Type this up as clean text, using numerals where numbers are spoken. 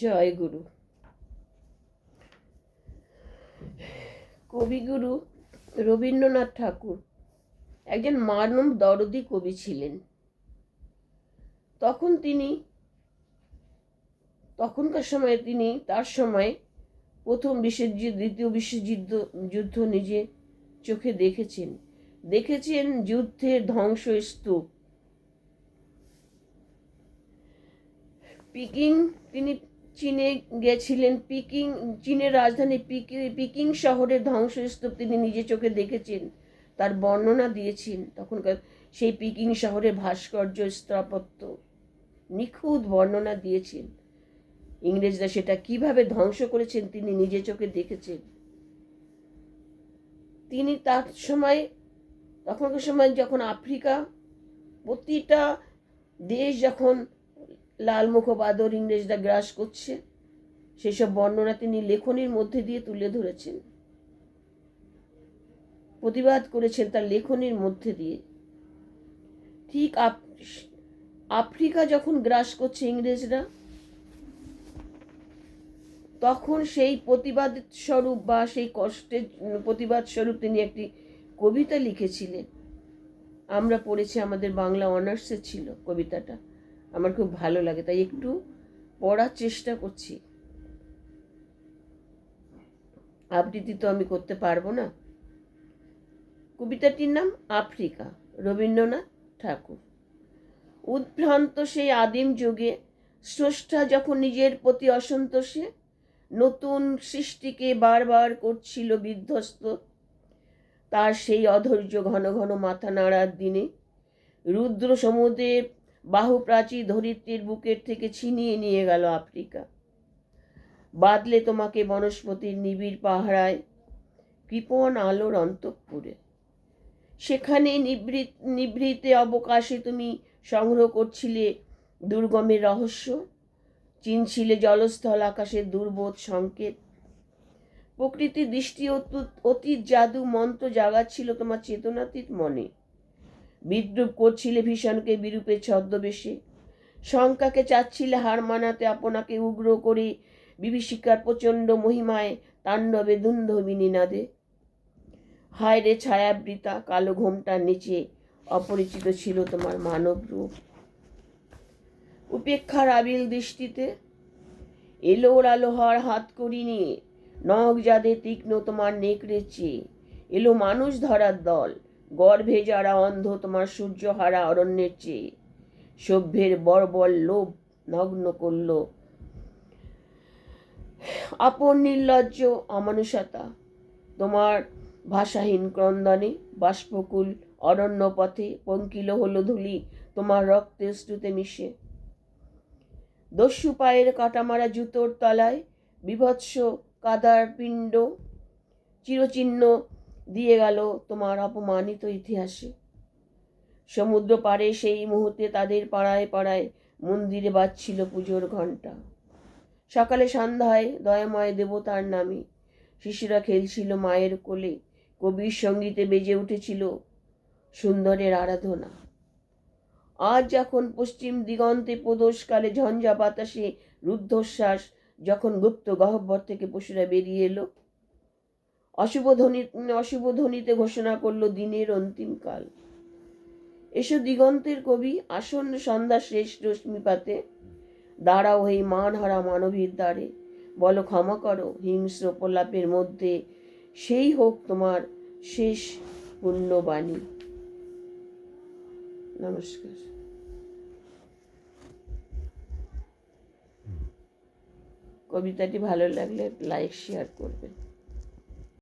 জয় গুরু। কবিগুরু রবীন্দ্রনাথ ঠাকুর একজন মানব দরদি কবি ছিলেন। তখনকার সময়ে তিনি তার সময় প্রথম বিশ্বযুদ্ধ, দ্বিতীয় বিশ্বযুদ্ধ নিজে চোখে দেখেছেন যুদ্ধের ধ্বংসস্তূপ। তিনি চীনে গেছিলেন। চীনের রাজধানী পিকিং শহরের ধ্বংসস্তূপ তিনি নিজে চোখে দেখেছেন, তার বর্ণনা দিয়েছেন। তখনকার সেই পিকিং শহরের ভাস্কর্য, স্থাপত্য নিখুঁত বর্ণনা দিয়েছেন। ইংরেজরা সেটা কিভাবে ধ্বংস করেছেন তিনি নিজে চোখে দেখেছেন। তিনি তখনকার সময় যখন আফ্রিকা, প্রতিটা দেশ যখন লাল মুখবাদর ইংরেজরা গ্রাস করছে, সেসব বর্ণনা তিনি লেখনীর মধ্যে দিয়ে তুলে ধরেছেন, প্রতিবাদ করেছেন তার লেখনীর মধ্যে দিয়ে। ঠিক আফ্রিকা যখন গ্রাস করছে ইংরেজরা, তখন সেই প্রতিবাদ স্বরূপ বা সেই কষ্টের প্রতিবাদ স্বরূপ তিনি একটি কবিতা লিখেছিলেন। আমরা পড়েছি, আমাদের বাংলা অনার্সে ছিল কবিতাটা। আমার খুব ভালো লাগে, তাই একটু পড়ার চেষ্টা করছি। আবৃত্তি তো আমি করতে পারবো না। কবিতাটির নাম আফ্রিকা, রবীন্দ্রনাথ ঠাকুর। উদ্ভ্রান্ত সেই আদিম যুগে স্রষ্টা যখন নিজের প্রতি অসন্তোষে নতুন সৃষ্টিকে বারবার করছিল বিধ্বস্ত, তার সেই অধৈর্য ঘন ঘন মাথা নাড়ার দিনে রুদ্র সমুদ্রের বাহু প্রাচীর ধরিত্রীর বুকের থেকে ছিনিয়ে নিয়ে গেল আফ্রিকা। বাদলে তোমাকে বনস্পতির নিবিড় পাহারায়, কৃপণ আলোর অন্তঃপুরে। সেখানে নিভৃতে অবকাশে তুমি সংগ্রহ করছিলে দুর্গমের রহস্য, চিনছিলে জলস্থল আকাশের দুর্বোধ সংকেত। প্রকৃতির দৃষ্টি অতীত জাদু মন্ত্র জাগাচ্ছিল তোমার চেতনাতীত মনে। বিদ্রুপ করছিলে ভীষণকে বিরূপের ছদ্মবেশে, শঙ্কাকে চাচ্ছিলে হার মানাতে আপনাকে উগ্র করে বিভীষিকার প্রচণ্ড মহিমায় তাণ্ডবে দুন্ধবিনী নাদে। হায় রে ছায়াবৃতা কালো ঘোমটার নিচে অপরিচিত ছিল তোমার মানব রূপ। উপেক্ষার আবিল দৃষ্টিতে এলোর আলোহার হাত করি নিয়ে, নখ যাদের তীক্ষ্ণ তোমার নেকড়ে চেয়ে এলো মানুষ ধরার দল, গর্ভে যারা অন্ধ তোমার সূর্যহারা অরণ্যের চেয়ে। সভ্যের বর্বর লোভ নগ্ন করল আপন নির্লজ্জ অমানুষতা তোমার ভাষাহীন ক্রন্দনে। বাষ্পকুল অরণ্য পথে পঙ্কিল হলো ধূলি তোমার রক্তে স্রুতে মিশে। দস্যু পায়ের কাটামারা জুতোর তলায় বিভৎস কাদার পিণ্ড চিরচিহ্ন দিয়ে গেল তোমার অপমানিত ইতিহাসে। সমুদ্র পাড়ে সেই মুহূর্তে তাদের পাড়ায় পাড়ায় মন্দিরে বাজছিল পুজোর ঘণ্টা। সকালে সন্ধ্যায় দয়াময় দেবতার নামে শিশুরা খেলছিল মায়ের কোলে। কবির সঙ্গীতে বেজে উঠেছিল সুন্দরের আরাধনা। আজ যখন পশ্চিম দিগন্তে প্রদোষকালে ঝঞ্ঝা বাতাসে রুদ্ধশ্বাস যখন গুপ্ত গহ্বর থেকে পশুরা বেরিয়ে এলো, অশুভ ধ্বনিতে ঘোষণা করলো দিনের অন্তিমকাল। এসো দিগন্তের কবি, আসন্ন সন্ধ্যা শেষ রশ্মিপাতে দাঁড়াও এই মানহারা মানবীর দ্বারে। বলো ক্ষমা করো হিংস্র প্রলাপের মধ্যে, সেই হোক তোমার শেষ পুণ্যবাণী। নমস্কার। কবিতাটি ভালো লাগলে লাইক শেয়ার করবেন।